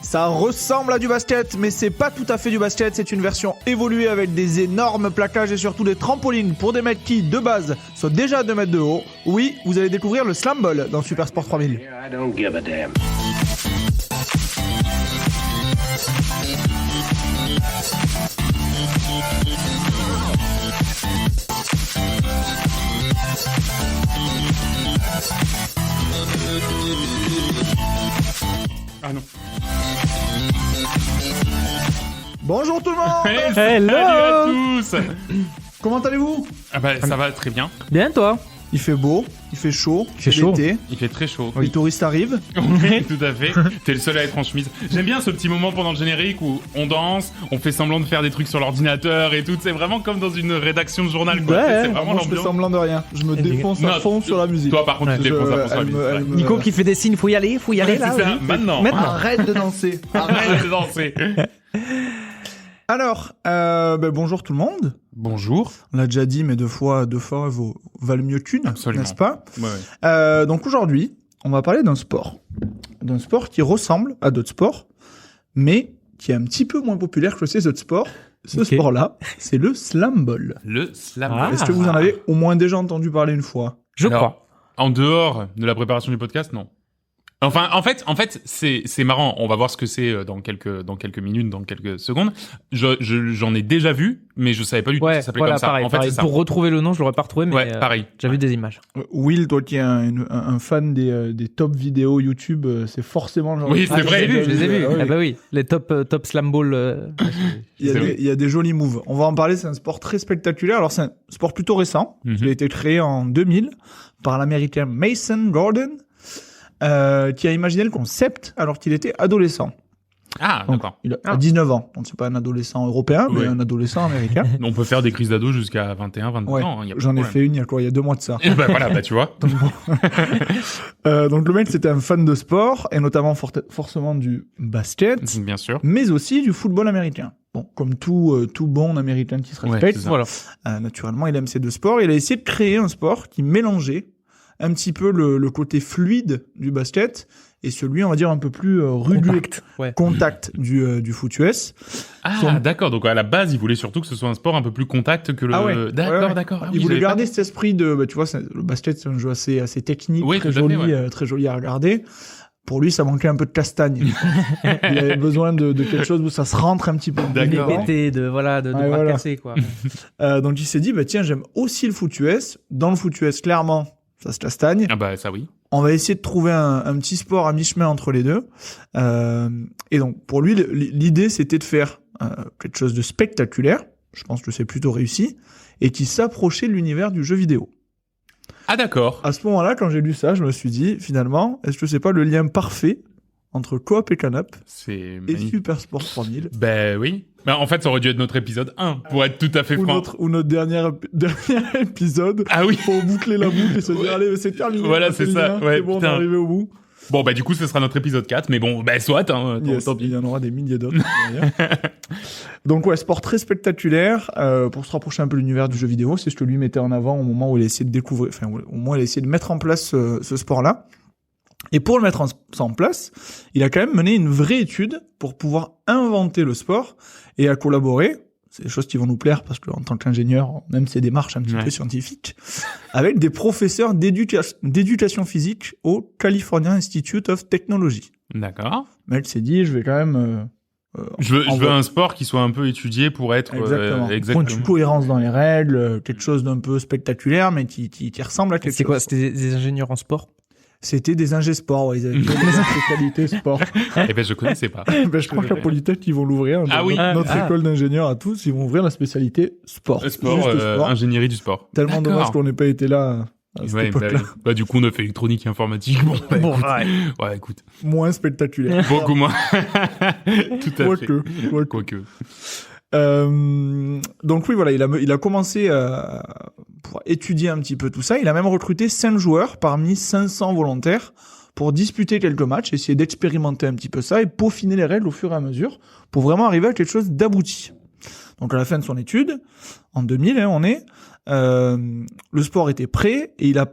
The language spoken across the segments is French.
Ça ressemble à du basket, mais c'est pas tout à fait du basket, c'est une version évoluée avec des énormes plaquages et surtout des trampolines pour des mecs qui, de base, sont déjà à 2 mètres de haut. Oui, vous allez découvrir le slam ball dans Super Sport 3000. I don't give a damn. Ah non. Bonjour tout le monde. Salut à tous. Comment allez-vous? Ah bah ça va très bien. Bien, toi? Il fait beau, il fait chaud, Il fait chaud. l'été, Il fait très chaud. les touristes arrivent. Oui, tout à fait. T'es le seul à être en chemise. J'aime bien ce petit moment pendant le générique où on danse, on fait semblant de faire des trucs sur l'ordinateur et tout. C'est vraiment comme dans une rédaction de journal, quoi. Ouais, C'est vraiment Moi, je fais l'ambiance. semblant de rien. Je me défonce à Non, fond sur la musique. Toi, par contre, tu te défonces à fond sur la musique. elle me- Nico qui fait des signes, faut y aller là. C'est ça, oui. maintenant. Arrête de danser. Arrête de danser. Alors, bonjour tout le monde. Bonjour. On l'a déjà dit, mais deux fois valent mieux qu'une, Absolument. n'est-ce pas? Ouais. Donc aujourd'hui, on va parler d'un sport qui ressemble à d'autres sports, mais qui est un petit peu moins populaire que ces autres sports. Ce Ok. sport-là, c'est le slam ball. Le slam. Ah. Est-ce que vous en avez au moins déjà entendu parler une fois? Je Alors, crois. En dehors de la préparation du podcast, non. Enfin, en fait, c'est marrant. On va voir ce que c'est dans quelques minutes, dans quelques secondes. J'en ai déjà vu, mais je savais pas du tout que Ouais, ça s'appelait voilà, comme ça. pareil. En fait, pareil. c'est ça. Pour retrouver le nom, je l'aurais pas retrouvé, mais Ouais, pareil. j'ai vu des images. Will, toi qui es un fan des top vidéos YouTube, c'est forcément le genre Oui, de c'est truc vrai. que Je les ai vus. Ah oui. Ah bah oui, les top slam ball. Il y a C'est des- vrai. il y a des jolis moves. On va en parler, c'est un sport très spectaculaire. Alors, c'est un sport plutôt récent. Mhm. Il a été créé en 2000 par l'américain Mason Gordon, qui a imaginé le concept alors qu'il était adolescent. Ah, Donc, d'accord. il a 19 ans. Donc, c'est pas un adolescent européen, mais Ouais. un adolescent américain. On peut faire des crises d'ado jusqu'à 21, 22 Ouais. ans. Hein, y a pas de J'en ai problème. fait une il y a 2 mois de ça. Et bah voilà, bah tu vois. Donc, le mec, c'était un fan de sport, et notamment forcément du basket, Bien sûr. mais aussi du football américain. Bon, comme tout bon américain qui se Ouais, respecte, c'est ça. Voilà. naturellement, il aime ces deux sports. Il a essayé de créer un sport qui mélangeait un petit peu le côté fluide du basket et celui, on va dire, un peu plus rugueux, contact du foot US. Ah, Son- d'accord. Donc à la base, il voulait surtout que ce soit un sport un peu plus contact que le. Ah ouais. D'accord, Ouais, ouais. d'accord. Ah oui, Il voulait j'avais pas- garder cet esprit de, tu vois, le basket, c'est un jeu assez technique, Oui, très tout à fait, joli, ouais. très joli à regarder. Pour lui, ça manquait un peu de castagne. Il avait besoin de quelque chose où ça se rentre un petit peu. D'accord. dedans. Pété de Ouais, bras voilà. cassés, quoi. Donc il s'est dit, bah tiens, j'aime aussi le foot US. Dans le foot US, clairement, ça se castagne. Ah bah ça oui. On va essayer de trouver un petit sport à mi-chemin entre les deux. Et donc, pour lui, l'idée, c'était de faire quelque chose de spectaculaire. Je pense que c'est plutôt réussi. Et qui s'approchait de l'univers du jeu vidéo. Ah d'accord. À ce moment-là, quand j'ai lu ça, je me suis dit, finalement, est-ce que c'est pas le lien parfait entre Coop et Canap C'est et magnifique. Super Sport 3000 Ben oui. Ben, en fait, ça aurait dû être notre épisode 1, pour être tout à fait ou franc. notre dernier épisode Ah oui. pour boucler la boucle et se dire, Ouais. allez, c'est terminé. Voilà, on a c'est fait le ça. lien, Ouais, c'est bon, on est putain. arrivé au bout. Bon, bah du coup, ce sera notre épisode 4, mais bon, ben soit, hein. Yes, Tant pis. il y en aura des milliers d'autres. d'ailleurs. Donc ouais, sport très spectaculaire pour se rapprocher un peu de l'univers du jeu vidéo. C'est ce que lui mettait en avant au moment où il a essayé de découvrir, enfin au moment où il a essayé de mettre en place ce sport-là. Et pour le mettre en place, il a quand même mené une vraie étude pour pouvoir inventer le sport et à collaborer. C'est des choses qui vont nous plaire parce qu'en tant qu'ingénieur, on aime ces démarches un petit Ouais. peu scientifiques, avec des professeurs d'éducation physique au California Institute of Technology. D'accord. Le mec s'est dit, je vais quand même Je veux envoie- un sport qui soit un peu étudié pour être... Point de cohérence dans les règles, quelque chose d'un peu spectaculaire, mais qui ressemble à quelque C'est quoi? chose. C'était des ingénieurs en sport? C'était des ingé sport, ouais, ils avaient fait des spécialités sport. Eh ben, je connaissais pas. Ben, je crois qu'à Polytech, ils vont l'ouvrir. Ah oui. Notre Ah. école d'ingénieurs à tous, ils vont ouvrir la spécialité sport. Sport, Juste sport. ingénierie du sport. Tellement D'accord. dommage qu'on n'ait pas été là à cette Ouais, époque-là. bah, du coup, on a fait électronique et informatique. Bon, bah, écoute. Ouais, écoute. Moins spectaculaire. Beaucoup moins. Tout à fait. Quoique. Quoique. Donc oui, voilà, il a commencé pour étudier un petit peu tout ça. Il a même recruté 5 joueurs parmi 500 volontaires pour disputer quelques matchs, essayer d'expérimenter un petit peu ça et peaufiner les règles au fur et à mesure pour vraiment arriver à quelque chose d'abouti. Donc à la fin de son étude, en 2000, le sport était prêt et il a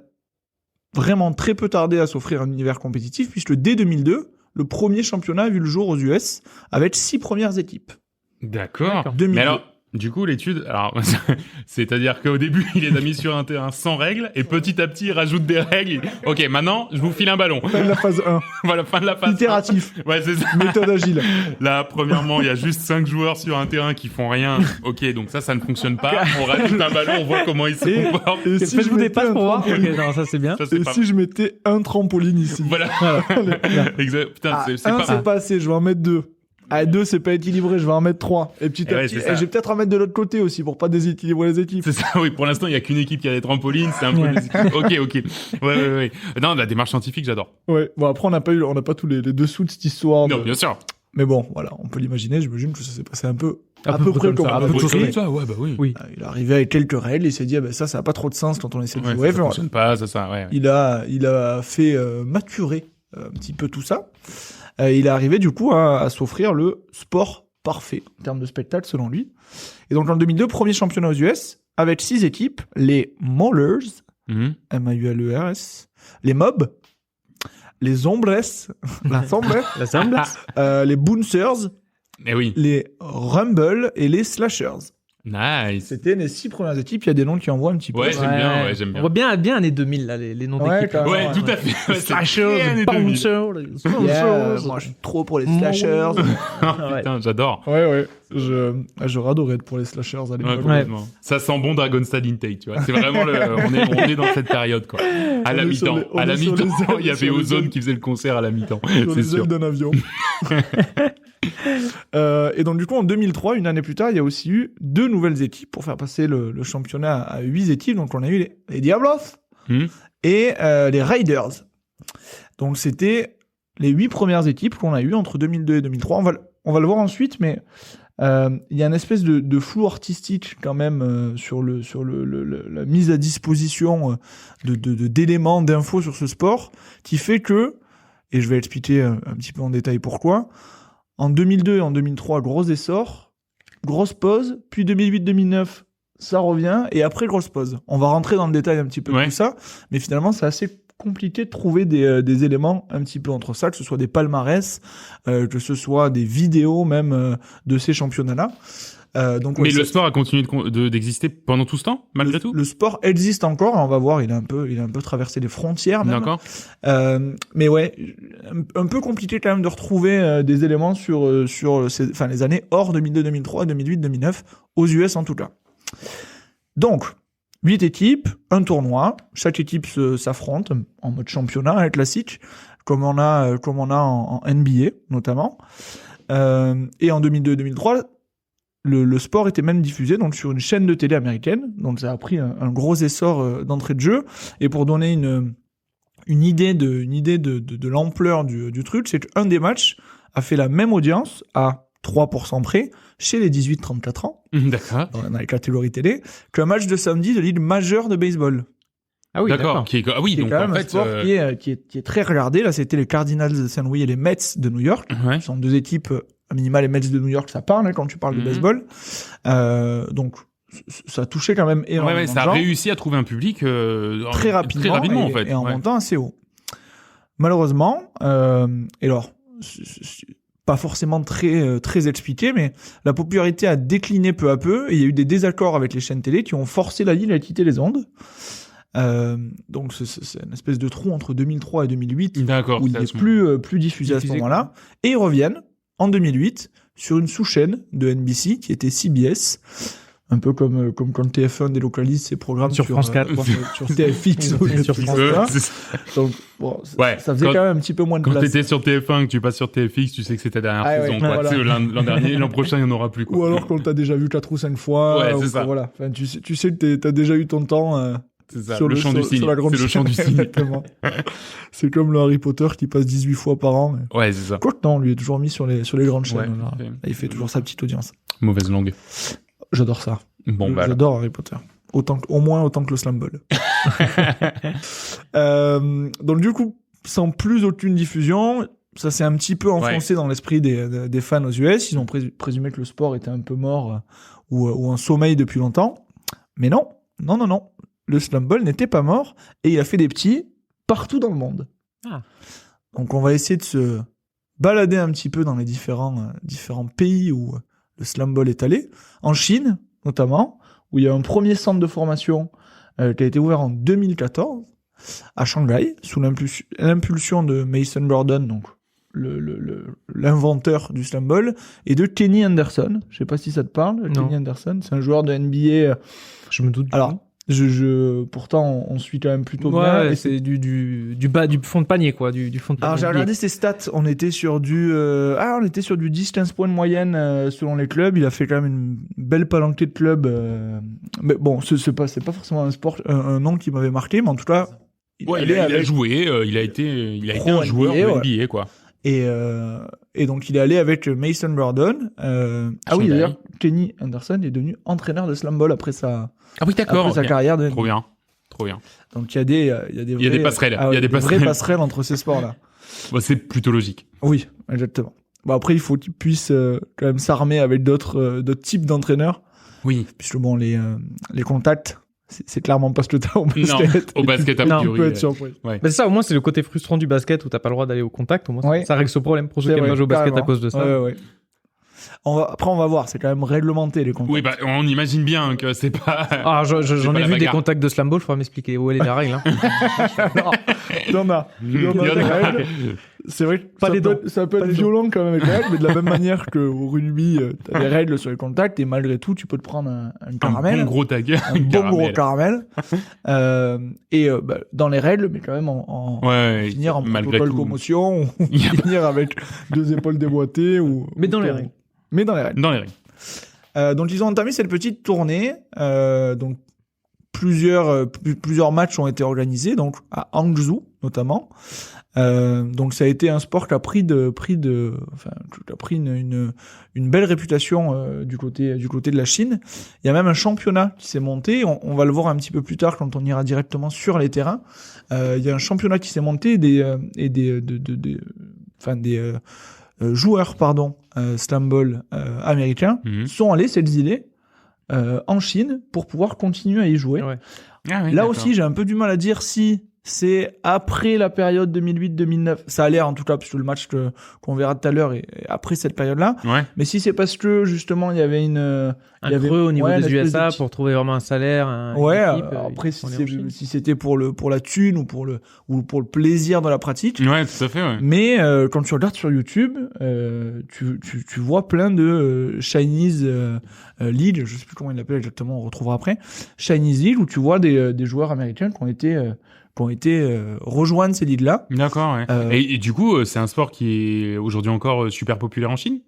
vraiment très peu tardé à s'offrir un univers compétitif puisque dès 2002, le premier championnat a vu le jour aux US avec 6 premières équipes. D'accord. 2002. Mais alors, du coup, l'étude, alors, c'est-à-dire qu'au début, il les a mis sur un terrain sans règles, et petit à petit, il rajoute des règles. Ok, maintenant, je vous file un ballon. Fin de la phase 1. Voilà, fin de la phase. Itératif. Ouais, c'est ça. Méthode agile. Là, premièrement, il y a juste 5 joueurs sur un terrain qui font rien. Ok, donc ça ne fonctionne pas. On rajoute un ballon, on voit comment il se comporte. Et si je Faites-vous des mettais passes un pour voir. Ok, trampoline, non, ça c'est bien. Ça, c'est et pas... si je mettais un trampoline ici. Voilà. Voilà. Exact. Putain, Ah, c'est un, pas... c'est pas assez, je vais en mettre 2. Ah, 2, c'est pas équilibré, je vais en mettre 3. Et petit Eh à ouais, petit, c'est ça. et je vais peut-être en mettre de l'autre côté aussi pour pas déséquilibrer les équipes. C'est ça, oui. Pour l'instant, il y a qu'une équipe qui a des trampolines. C'est un peu... Ok. Ouais. Non, la démarche scientifique, j'adore. Ouais. Bon, après, on n'a pas tous les dessous de cette histoire. Non, bien sûr. Mais bon, voilà, on peut l'imaginer. J'imagine que ça s'est passé à peu À près comme comme ça, ça. à peu près Ouais. comme ça. Ouais, bah oui. Oui. Il est arrivé avec quelques règles, il s'est dit, ah ben ça a pas trop de sens quand on essaie de Ouais, jouer. ça fonctionne pas, ça, ouais. Il a fait maturer un petit peu tout ça. Il est arrivé du coup à s'offrir le sport parfait en termes de spectacle selon lui. Et donc en 2002, premier championnat aux US avec 6 équipes, les Maulers, Mhm. M-A-U-L-E-R-S, les Mobs, les Ombres, la Sombre, La semble. les Bouncers, Eh oui. les Rumble et les Slashers. Nice. C'était les 6 premières équipes. Il y a des noms qui envoient un petit peu. Ouais, j'aime bien, ouais, j'aime bien. On voit bien années 2000, là, les noms Ouais, d'équipes. quand même. Ouais, Ouais. tout à fait. Ouais, c'est Slashers, très les années 2000. Bouncers, les Yeah, Slashers. moi, je suis trop pour les Slashers. Ah, putain, j'adore. Ouais. J'aurais adoré être pour les Slashers à Ouais, l'époque. complètement. Ça sent bon Dragonstad Intake, tu vois. C'est vraiment on est dans cette période, quoi. À la On est sur mi-temps. les- À la on est sur mi-temps, les ailes, il y avait sur les Ozone ailes. qui faisait le concert à la mi-temps. Sur C'est les sûr. ailes d'un avion. Et donc du coup en 2003, une année plus tard, il y a aussi eu 2 nouvelles équipes pour faire passer le championnat à 8 équipes. Donc on a eu les Diablos Hmm. et les Raiders. Donc c'était les 8 premières équipes qu'on a eues entre 2002 et 2003. On va le voir ensuite, mais il y a une espèce de flou artistique quand même sur la mise à disposition d'éléments, d'infos sur ce sport, qui fait que, et je vais expliquer un petit peu en détail pourquoi, en 2002 et en 2003, gros essor, grosse pause, puis 2008-2009, ça revient, et après, grosse pause. On va rentrer dans le détail un petit peu de tout ça, mais finalement, c'est assez compliqué de trouver des éléments un petit peu entre ça, que ce soit des palmarès, que ce soit des vidéos même de ces championnats-là. Donc, Mais ouais, le sport a continué d'exister pendant tout ce temps, malgré tout? le sport existe encore, on va voir, il a un peu traversé les frontières même. D'accord. Mais ouais, un peu compliqué quand même de retrouver des éléments sur les années hors 2002, 2003, 2008, 2009, aux US en tout cas. Donc, 8 équipes, un tournoi, chaque équipe s'affronte en mode championnat classique, comme on a en NBA notamment. Et en 2002-2003, le sport était même diffusé donc sur une chaîne de télé américaine, donc ça a pris un gros essor d'entrée de jeu. Et pour donner une idée de l'ampleur du truc, c'est qu'un des matchs a fait la même audience à 3% près chez les 18-34 ans, D'accord. dans la catégorie télé, qu'un match de samedi de ligue majeure de baseball. Ah oui, D'accord. d'accord. Ah oui, C'est donc quand en même un fait, sport qui est très regardé. Là, c'était les Cardinals de Saint-Louis et les Mets de New York. ouais. Ce sont 2 équipes, à minima les Mets de New York, ça parle quand tu parles de Mhm. baseball. Donc, ça a touché quand même énormément Ouais, de ça a gens. réussi à trouver un public Très rapidement en et, fait. et en Ouais. montant assez haut. Malheureusement, et alors, c'est pas forcément très expliqué, mais la popularité a décliné peu à peu et il y a eu des désaccords avec les chaînes télé qui ont forcé la ligue à quitter les ondes. Donc c'est une espèce de trou entre 2003 et 2008 D'accord. où il ça n'est se- plus diffusé à ce diffusé, moment-là. Et ils reviennent en 2008 sur une sous-chaîne de NBC qui était CBS. Un peu comme quand TF1 délocalise ses programmes Sur France 4. sur TFX ou Sur sur France France 1. c'est ça. Donc, bon, Ouais, ça faisait quand- quand même un petit peu moins de Quand place. t'étais sur TF1 que tu passes sur TFX, tu sais que c'est ta dernière Ah ouais, saison, quoi. voilà. Tu sais, l'an dernier, l'an prochain, il n'y en aura plus, quoi. Ou alors qu'on t'a déjà vu 4 ou 5 fois. Ouais, ou c'est que, ça. Voilà. Enfin, tu sais que t'as déjà eu ton temps C'est ça, sur le chant du cygne. sur la grande C'est le chant du chaîne. cygne. Exactement. C'est comme le Harry Potter qui passe 18 fois par an. Mais... Ouais, c'est ça. Quoique non, lui est toujours mis sur les grandes chaînes. Ouais, là. ok. Là, il fait toujours sa petite audience. Mauvaise langue. J'adore ça. Bon, bah, alors. J'adore Harry Potter. Au moins autant que le Slam Ball. Donc du coup, sans plus aucune diffusion, ça s'est un petit peu enfoncé dans l'esprit des fans aux US. Ils ont présumé que le sport était un peu mort ou en sommeil depuis longtemps. Mais non. Le Slam Ball n'était pas mort et il a fait des petits partout dans le monde. Ah. Donc on va essayer de baladé un petit peu dans les différents pays où le slam ball est allé. En Chine, notamment, où il y a un premier centre de formation qui a été ouvert en 2014 à Shanghai, sous l'impulsion de Mason Gordon, donc l'inventeur du slam ball, et de Kenny Anderson. Je sais pas si ça te parle. Non. Kenny Anderson, c'est un joueur de NBA. Je me doute. Alors, pourtant, on suit quand même plutôt bien. Ouais, Et c'est du fond de panier, quoi, du fond de panier. Alors, j'ai NBA. regardé ses stats. On était sur du 10-15 points de moyenne selon les clubs. Il a fait quand même une belle palanquée de clubs. Mais bon, c'est pas forcément un nom qui m'avait marqué, mais en tout cas, Il a joué, il a été un joueur de NBA, quoi. Et donc il est allé avec Mason Gordon. Oui, d'ailleurs, Kenny Anderson est devenu entraîneur de slam ball après sa carrière de. Trop bien. Donc il y a des passerelles. il y a des vraies passerelles entre ces sports-là. Bon, c'est plutôt logique. Oui, exactement. Bon, après il faut qu'il puisse quand même s'armer avec d'autres types d'entraîneurs. Oui. Puisque bon, les contacts, c'est clairement pas ce que t'as au basket. Non, au basket, a priori. Tu peux être surpris. Ouais. Bah, c'est ça, au moins, c'est le côté frustrant du basket où t'as pas le droit d'aller au contact. Au moins, Ouais. ça règle ce problème pour ceux C'est qui aiment vrai, pas jouer au basket carrément. à cause de ça. Ouais. Après, on va voir, c'est quand même réglementé les contacts. Oui, bah, on imagine bien que c'est pas. Ah, j'en pas ai la vu des bagarre. contacts de slam ball, faudra m'expliquer où elle est la règle. Hein. Il y en a des règles. C'est vrai que Pas les dents. ça peut être violent quand même avec les règles, mais de la même manière qu'au rugby, t'as des règles sur les contacts et malgré tout, tu peux te prendre un caramel. Un bon gros tag. Un bon gros caramel. Dans les règles, mais quand même finir en malgré protocole tout. commotion ou finir avec 2 épaules déboîtées ou. Mais dans les règles. Mais dans les règles. Dans les règles. Donc ils ont entamé cette petite tournée. Donc plusieurs matchs ont été organisés, donc à Hangzhou notamment. Donc ça a été un sport qui a pris une belle réputation du côté de la Chine. Il y a même un championnat qui s'est monté. On va le voir un petit peu plus tard quand on ira directement sur les terrains. Il y a un championnat qui s'est monté des joueurs slam ball américains sont allés s'exiler en Chine pour pouvoir continuer à y jouer. Ouais. Ah oui, Là d'accord. aussi, j'ai un peu du mal à dire si c'est après la période 2008-2009. Ça a l'air en tout cas, parce que le match qu'on verra tout à l'heure est après cette période-là. Ouais. Mais si c'est parce que justement il y avait Un creux au niveau une des espèce USA de pour trouver vraiment un salaire. après si c'était pour la thune ou pour le plaisir de la pratique. Ouais, tout à fait, ouais. Mais quand tu regardes sur YouTube, tu vois plein de Chinese League, je sais plus comment il l'appelle exactement, on retrouvera après. Chinese League où tu vois des joueurs américains qui ont été rejoindre ces ligues-là. D'accord, ouais. Et du coup, c'est un sport qui est aujourd'hui encore super populaire en Chine?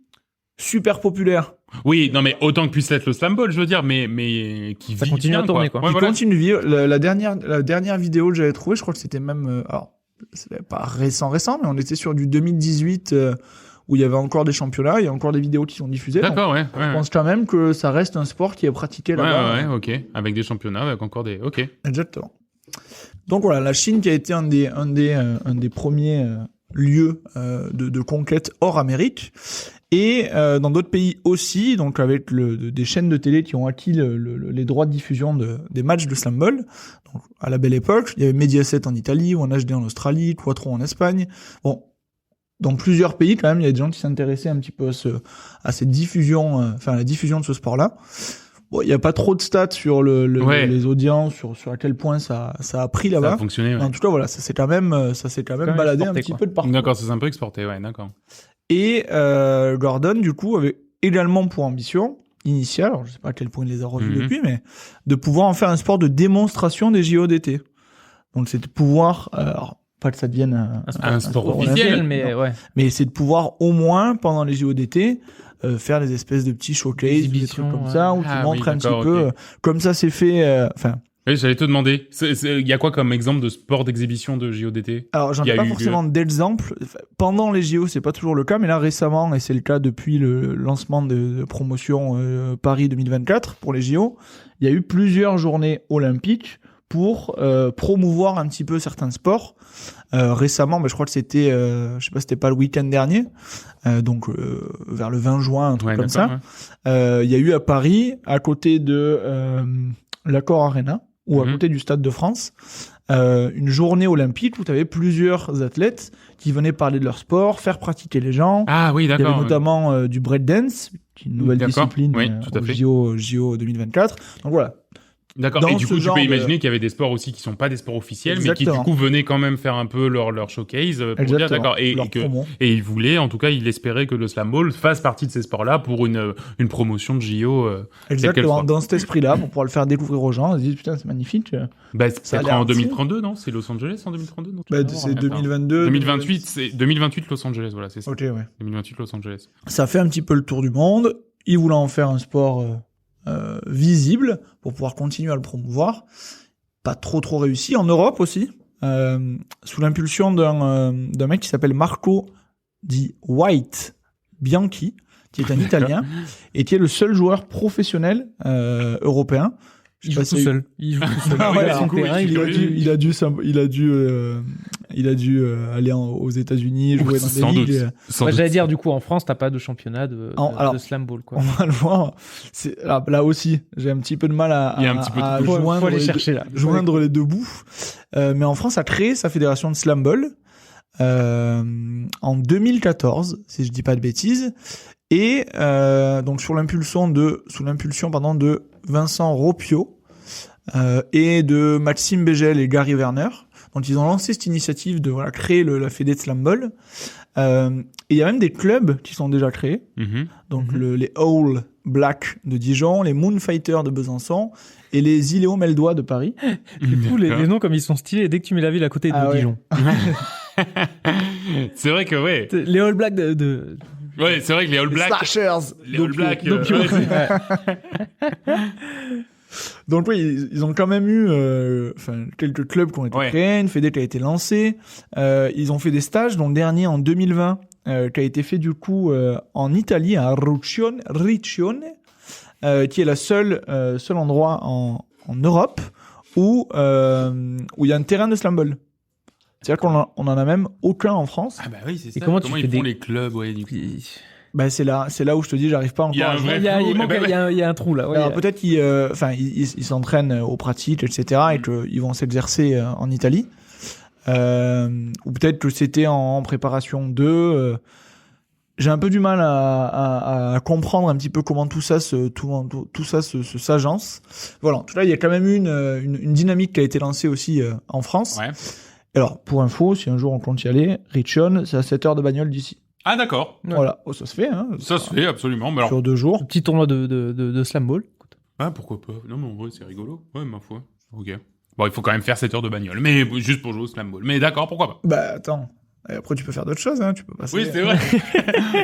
Super populaire. Oui, non, mais autant que puisse l'être le slam ball, je veux dire, mais qui Ça vit continue bien, à tourner, quoi. Ouais, Qui voilà. continue de vivre. La dernière vidéo que j'avais trouvée, je crois que c'était même, alors, c'est pas récent, mais on était sur du 2018, où il y avait encore des championnats, il y a encore des vidéos qui sont diffusées. D'accord, ouais. Je pense quand même que ça reste un sport qui est pratiqué là-bas. Ouais, ok. Avec des championnats, avec encore des, ok. Exactement. Donc voilà, la Chine qui a été un des premiers lieux de conquête hors Amérique. Et dans d'autres pays aussi, donc avec des chaînes de télé qui ont acquis les droits de diffusion des matchs de slam ball. Donc à la belle époque, il y avait Mediaset en Italie, One HD en Australie, Quattro en Espagne. Bon, dans plusieurs pays quand même, il y a des gens qui s'intéressaient un petit peu à cette diffusion, à la diffusion de ce sport-là. Bon, il y a pas trop de stats sur les audiences, sur à quel point ça a pris Ça là-bas. a fonctionné, ouais. En tout cas, voilà, ça s'est quand même baladé un exporté, petit quoi. peu de partout. D'accord, ça s'est un peu exporté, ouais, d'accord. Et Gordon, du coup, avait également pour ambition initiale, alors je sais pas à quel point il les a revus depuis, mais de pouvoir en faire un sport de démonstration des JO d'été. Donc c'est de pouvoir, alors pas que ça devienne Un sport officiel, mais ouais. mais c'est de pouvoir au moins pendant les JO d'été faire des espèces de petits showcases, des trucs Exhibitions, comme ouais. ça, où tu Ah montres oui, un petit d'accord, peu, ok. comme ça c'est fait, Oui, j'allais te demander. Il y a quoi comme exemple de sport d'exhibition de JODT? alors j'en Il y ai a pas eu forcément d'exemple. Pendant les JO, c'est pas toujours le cas, mais là récemment, et c'est le cas depuis le lancement de promotion Paris 2024 pour les JO, il y a eu plusieurs journées olympiques pour promouvoir un petit peu certains sports. Récemment, je crois que c'était, je sais pas, c'était pas le week-end dernier, donc vers le 20 juin, un truc Ouais, comme d'accord, ça. Il y a eu à Paris, à côté de l'Accor Arena, ou à côté du Stade de France, une journée olympique où tu avais plusieurs athlètes qui venaient parler de leur sport, faire pratiquer les gens. Ah oui, Il y avait d'accord. notamment du breakdance, qui est une nouvelle D'accord. discipline Oui, tout à au fait. JO 2024. Donc voilà. D'accord. Dans Et du ce coup, tu genre peux de- imaginer qu'il y avait des sports aussi qui sont pas des sports officiels, mais qui du Exactement. coup venaient quand même faire un peu leur showcase pour dire Exactement. d'accord. Leur promo. Et il voulait, en tout cas, il espérait que le slam ball fasse partie de ces sports-là pour une promotion de JO. Quel qu'elle Exactement, soit. dans cet esprit-là, pour pouvoir le faire découvrir aux gens. Ils se disent, putain, c'est magnifique. Bah, Ça a c'est l'air en utile. 2032, non? C'est Los Angeles en 2032? Non, tu Bah, vas voir, c'est attends. 2022. 2028, c'est 2028 Los Angeles, voilà, c'est ça. Ok, ouais. 2028 Los Angeles. Ça fait un petit peu le tour du monde. Ils voulaient en faire un sport visible pour pouvoir continuer à le promouvoir. Pas trop réussi. En Europe aussi, sous l'impulsion d'un mec qui s'appelle Marco Di White Bianchi, qui est un Italien et qui est le seul joueur professionnel européen. Je Il sais joue pas tout si- seul. Il joue tout seul. Ah ouais, Il a son du coup, terrain, oui, il est- il a dû aller aux États-Unis, jouer dans Sans des doute. ligues. Sans Bah, doute. j'allais dire, du coup, en France, t'as pas de championnat Alors, de slam ball, quoi. On va le voir. Là aussi, j'ai un petit peu de mal Il y a un petit peu de à tout. Faut joindre, aller les chercher, là. deux, joindre les deux bouts. Mais en France a créé sa fédération de slam ball en 2014, si je dis pas de bêtises. Et donc sous l'impulsion de Vincent Ropio et de Maxime Bégel et Gary Werner. Donc ils ont lancé cette initiative de créer la fédé de slam ball. Et il y a même des clubs qui sont déjà créés. Mhm. Donc les All Black de Dijon, les Moon Fighters de Besançon et les Iléo Meldois de Paris. C'est fou, les D'accord. noms comme ils sont stylés dès que tu mets la ville à côté de Ah ouais. Dijon. C'est vrai que ouais. Les All Blacks de... Ouais, c'est vrai que les All Les Blacks. Slashers Les All d'Opio. Blacks. d'Opio. ouais, c'est- Ouais. Donc oui, ils ont quand même eu quelques clubs qui ont été Ouais. créés, une fédé qui a été lancée. Ils ont fait des stages, dont le dernier en 2020, qui a été fait du coup en Italie, à Riccione, qui est le seul endroit en Europe où il y a un terrain de slam ball. C'est-à-dire qu'on en a même aucun en France. Ah bah oui, c'est ça. comment tu Comment fais ils font des- les clubs, ouais, du coup. Bah c'est là où je te dis, j'arrive pas Il y a encore un à vrai joindre. Il flou. y a un trou, là. Ouais, Alors il y a- peut-être qu'ils s'entraînent aux pratiques, etc., et qu'ils vont s'exercer en Italie. Ou peut-être que c'était en préparation d'eux. J'ai un peu du mal à comprendre un petit peu comment tout ça s'agence. Voilà. En tout cas, il y a quand même eu une dynamique qui a été lancée aussi en France. Ouais. Alors, pour info, si un jour on compte y aller, Riccione, c'est à 7 heures de bagnole d'ici. Ah d'accord. Ouais. Voilà. Oh, ça se fait, hein. Ça se fait absolument. Mais alors. Sur 2 jours. Petit tournoi de slam ball. Ah pourquoi pas. Non mais en vrai c'est rigolo. Ouais ma foi. Ok. Bon il faut quand même faire 7 heures de bagnole, mais juste pour jouer au slam ball. Mais d'accord, pourquoi pas. Bah, attends. Et après, tu peux faire d'autres choses, hein. Tu peux passer. Oui c'est vrai.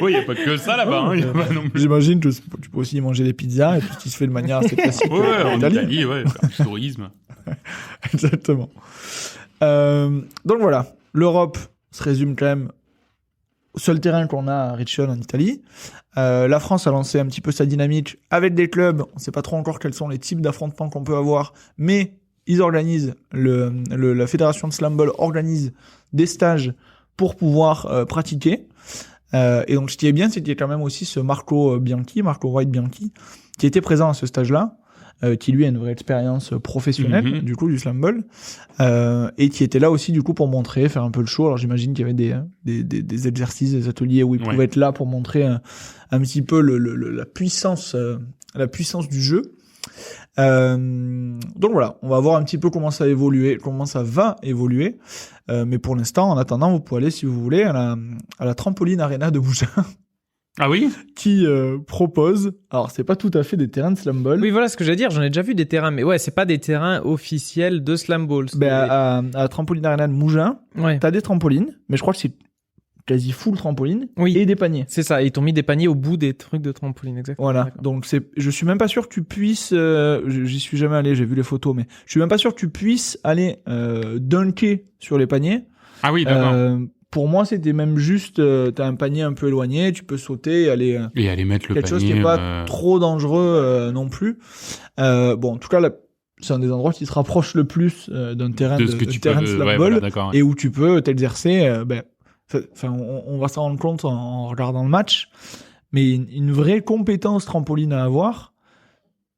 Oui y a pas que ça là-bas. Hein. Y a pas non plus. J'imagine que tu peux aussi manger des pizzas et tout ce qui se fait de manière assez classique. Ouais en Italie. Italie ouais. Faire du tourisme. Exactement. Donc voilà, l'Europe se résume quand même au seul terrain qu'on a à Riccione en Italie. La France a lancé un petit peu sa dynamique avec des clubs. On ne sait pas trop encore quels sont les types d'affrontements qu'on peut avoir, mais ils organisent la fédération de slam ball organise des stages pour pouvoir pratiquer. Et donc ce qui est bien, c'est qu'il y a quand même aussi ce Marco White Bianchi, qui était présent à ce stage-là. Qui lui a une vraie expérience professionnelle Mhm. du coup du slam ball et qui était là aussi du coup pour montrer, faire un peu le show. Alors j'imagine qu'il y avait des exercices, des ateliers où il Ouais. pouvait être là pour montrer un petit peu la puissance du jeu. Donc voilà, on va voir un petit peu comment ça va évoluer. Mais pour l'instant, en attendant, vous pouvez aller si vous voulez à la Trampoline Arena de Mougins Ah oui. qui propose. Alors c'est pas tout à fait des terrains de slam ball. Oui, voilà ce que j'allais dire. J'en ai déjà vu des terrains, mais ouais, c'est pas des terrains officiels de slam ball. C'est Ben, à la Trampoline Arena de Mougins, ouais. t'as des trampolines, mais je crois que c'est quasi full trampoline Oui. et des paniers. C'est ça. Ils t'ont mis des paniers au bout des trucs de trampoline, exactement. Voilà. D'accord. Donc je suis même pas sûr que tu puisses, j'y suis jamais allé, j'ai vu les photos, mais je suis même pas sûr que tu puisses aller dunker sur les paniers. Ah oui d'accord. Pour moi, c'était même juste, t'as un panier un peu éloigné, tu peux sauter et aller Et aller mettre le quelque panier. chose qui est pas trop dangereux non plus. Bon, en tout cas, c'est un des endroits qui se rapproche le plus d'un terrain de ce que de tu peux. terrain de slam Ouais, ball. voilà, d'accord. Et où tu peux t'exercer. Enfin, on va s'en rendre compte en regardant le match, mais une vraie compétence trampoline à avoir.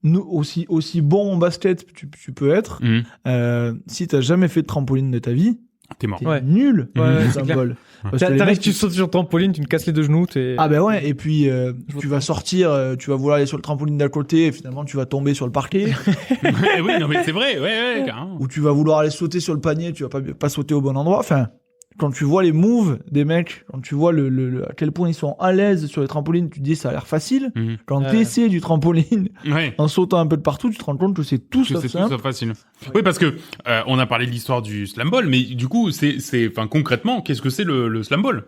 aussi bon en basket tu peux être, si t'as jamais fait de trampoline de ta vie, T'es mort. t'es nul. c'est clair. Symbole. Parce que les T'arrives, mecs, tu sautes sur ton trampoline, tu te casses les deux genoux, Ah ben ouais, et puis tu vas sortir, tu vas vouloir aller sur le trampoline d'à côté, et finalement tu vas tomber sur le parquet, Oui, non mais c'est vrai, ouais, carrément. ou tu vas vouloir aller sauter sur le panier, tu vas pas sauter au bon endroit. Enfin, quand tu vois les moves des mecs, quand tu vois à quel point ils sont à l'aise sur les trampolines, tu te dis ça a l'air facile. Quand t'essaies du trampoline Ouais. en sautant un peu de partout, tu te rends compte que c'est tout Que sauf c'est tout simple. sauf facile. Oui, parce que on a parlé de l'histoire du slam ball, mais du coup, enfin concrètement, qu'est-ce que c'est le slam ball?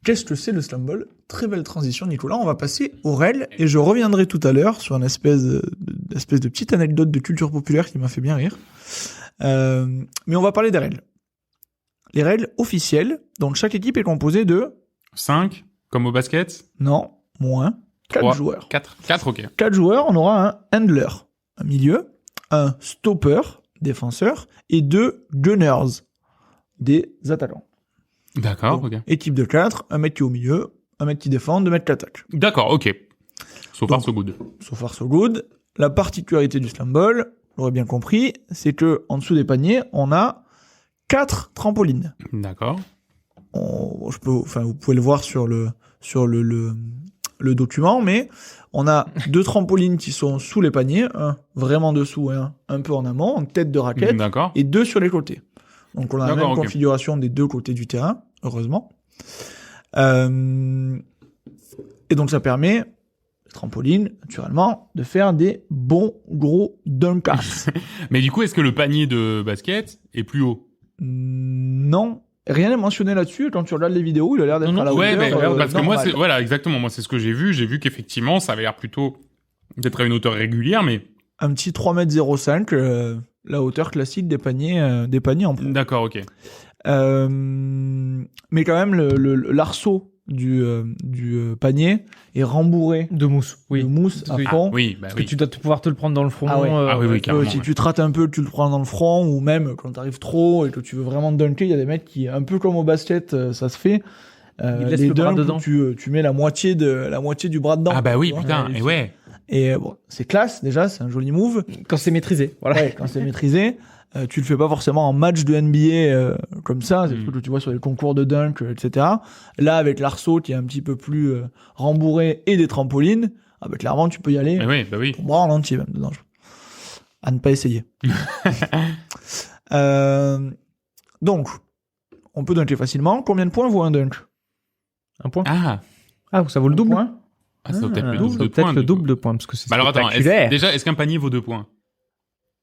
Qu'est-ce que c'est le slam ball? Très belle transition, Nicolas. On va passer aux règles et je reviendrai tout à l'heure sur une espèce de petite anecdote de culture populaire qui m'a fait bien rire. Mais on va parler des règles. Les règles officielles, dont chaque équipe est composée de 5, comme au basket? moins 4 Trois. joueurs. 4, ok. 4 joueurs, on aura un handler, un milieu, un stopper, défenseur, et 2 gunners, des attaquants. D'accord, Donc, ok. équipe de 4, un mec qui est au milieu, un mec qui défend, 2 mecs qui attaquent. D'accord, ok. So far, Donc, so good. So far so good. La particularité du slam ball, vous l'aurez bien compris, c'est que en dessous des paniers, on a 4 trampolines. D'accord. Vous pouvez le voir sur le document, mais on a 2 trampolines qui sont sous les paniers, un vraiment dessous et un peu en amont, en tête de raquette, D'accord. et 2 sur les côtés. Donc on a la même D'accord, ok. configuration des 2 côtés du terrain, heureusement. Et donc ça permet, trampoline, naturellement, de faire des bons gros dunkas. Mais du coup, est-ce que le panier de basket est plus haut? Non, rien n'est mentionné là-dessus. Quand tu regardes les vidéos, il a l'air d'être Non, à la Ouais, hauteur. mais parce que moi, normale. voilà, exactement. Moi, c'est ce que j'ai vu. J'ai vu qu'effectivement, ça avait l'air plutôt d'être à une hauteur régulière, mais Un petit 3,05 m, la hauteur classique des paniers en pro. d'accord, ok. Mais quand même, l'arceau du panier est rembourré de mousse. Oui. de mousse à Oui. fond. Oui, bah Parce oui. que tu dois pouvoir te le prendre dans le front. Ah ouais. Ah oui, oui, carrément. Si ouais. tu te rates un peu, tu le prends dans le front, ou même quand t'arrives trop et que tu veux vraiment dunker, il y a des mecs qui, un peu comme au basket, ça se fait. Ils laissent Les le bras dunks dedans. où tu mets la moitié du bras dedans. Ah bah oui, tu vois. putain, et ouais. Et bon, c'est classe déjà, c'est un joli move. Quand c'est maîtrisé. Voilà. Ouais, quand c'est maîtrisé. Tu le fais pas forcément en match de NBA comme ça, c'est le truc que tu vois sur les concours de dunk, etc. Là, avec l'arceau qui est un petit peu plus rembourré et des trampolines, ah bah clairement tu peux y aller. Mais oui, bah oui. Ton bras en entier même dedans. À ne pas essayer. Donc, on peut dunker facilement. Combien de points vaut un dunk? Un point. Ah, Ça vaut le double. Point. ça vaut peut-être le Ça double vaut de peut-être points. le du coup. double de points parce que c'est Bah alors attends, spectaculaire. est-ce qu'un panier vaut 2 points?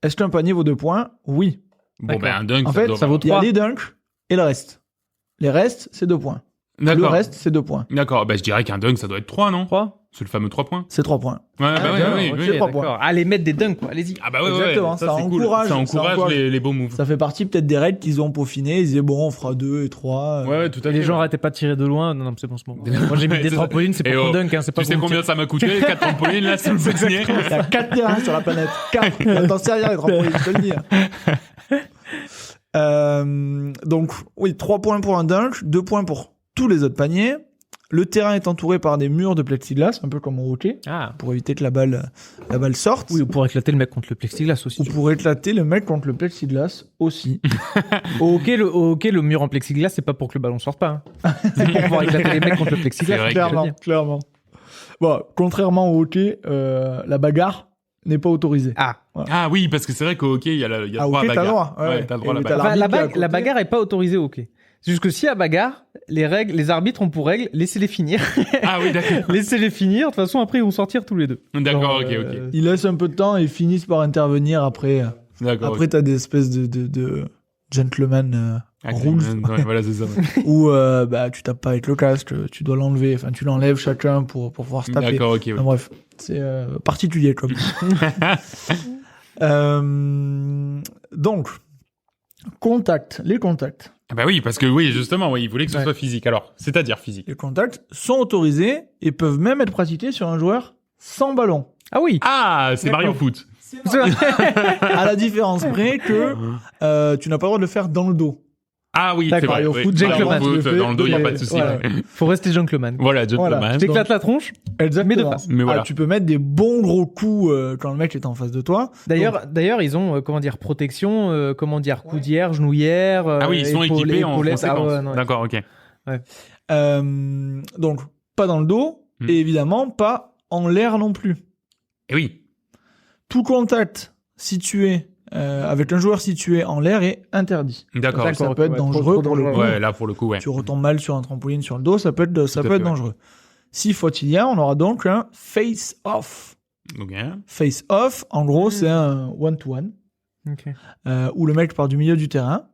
Est-ce qu'un panier vaut 2 points? Oui. Bon, D'accord. ben un dunk, En fait, doit ça vaut Il y a 3. les dunks et le reste. Les restes, c'est 2 points. Le D'accord. reste, c'est 2 points. D'accord, bah je dirais qu'un dunk, ça doit être 3, non? 3. C'est le fameux 3 points. C'est 3 points. Ouais, bah bien, oui, ok. oui. C'est 3 points. D'accord. Allez mettre des dunks, quoi. Allez-y. Ah bah ouais, Exactement, ouais. ça c'est cool. encourage- Ça ça encourage encourage. les beaux moves. Ça fait partie peut-être des règles qu'ils ont peaufinées. Ils disaient, bon, on fera 2 et 3. Ouais, tout à Et fait. les gens arrêtaient pas de tirer de loin. Non, c'est bon, c'est bon. Moi, j'ai mis des C'est ça. trampolines, c'est Et pour oh, le dunk, hein. C'est pas Tu sais pour combien ça m'a coûté, les 4 trampolines, là, sous le panier? Il y a 4 terrains sur la planète. 4. T'en sais rien, les trampolines, je te le dis. Donc, oui, 3 points pour un dunk, 2 points pour tous les autres paniers. Le terrain est entouré par des murs de plexiglas, un peu comme au hockey, Ah. pour éviter que la balle sorte. Oui, ou pour éclater le mec contre le plexiglas aussi. Ou pour éclater le mec contre le plexiglas aussi. Au hockey, le mur en plexiglas, c'est pas pour que le ballon sorte pas. Hein. C'est pour pouvoir éclater les mecs contre le plexiglas. C'est vrai que- Clairement, clairement. Bon, contrairement au hockey, la bagarre n'est pas autorisée. Ah. Ah oui, parce que c'est vrai qu'au hockey, il y a Ah, droit à ok, t'as le bagarre. droit. Ouais, t'as le droit à Et la t'as bagarre. Enfin, l'arbitre qui est à côté. la bagarre est pas autorisée au hockey. C'est juste que s'il y a bagarre, les arbitres ont pour règle, laissez-les finir. Ah oui, d'accord. Laissez-les finir. De toute façon, après, ils vont sortir tous les deux. D'accord, Genre, ok, ok. Ils laissent un peu de temps et finissent par intervenir après. D'accord. Après, t'as des espèces de gentlemen rules Ouais, voilà, c'est ça. où bah, tu tapes pas avec le casque, tu dois l'enlever. Enfin, tu l'enlèves chacun pour pouvoir se taper. D'accord, ok. Enfin, bref, c'est particulier comme. Donc, les contacts. Ah bah oui, parce que oui, justement, oui, il voulait que ce Ouais. soit physique. Alors, c'est-à-dire physique. Les contacts sont autorisés et peuvent même être pratiqués sur un joueur sans ballon. Ah oui. Ah, c'est Mario D'accord. Foot. À la différence près que tu n'as pas le droit de le faire dans le dos. Ah oui, c'est D'accord, vrai. et au oui. foot, gentleman, Au foot, tu le fais, dans le dos, il n'y a ouais, pas de souci. voilà. ouais. Faut rester gentleman. Voilà, gentleman. Voilà. Je t'éclate la tronche. Exactement. Mais de face. Mais voilà. Tu peux mettre des bons gros coups quand le mec est en face de toi. D'ailleurs, ils ont protection, coudière, genouillère. Ah oui, ils sont équipés en épaulettes. conséquence. Ah ouais, non. D'accord, ok. Donc, pas dans le dos, et évidemment, pas en l'air non plus. Et oui. Tout contact situé avec un joueur situé en l'air est interdit. D'accord. Ça D'accord, peut être ouais, dangereux trop pour le coup. dangereux. Ouais, là, pour le coup, ouais. Tu retombes mal sur un trampoline sur le dos, ça peut être, à fait, dangereux. Si faute il y a, on aura donc un face-off. Ok. Face-off, en gros, c'est un one-to-one, Ok. où le mec part du milieu du terrain.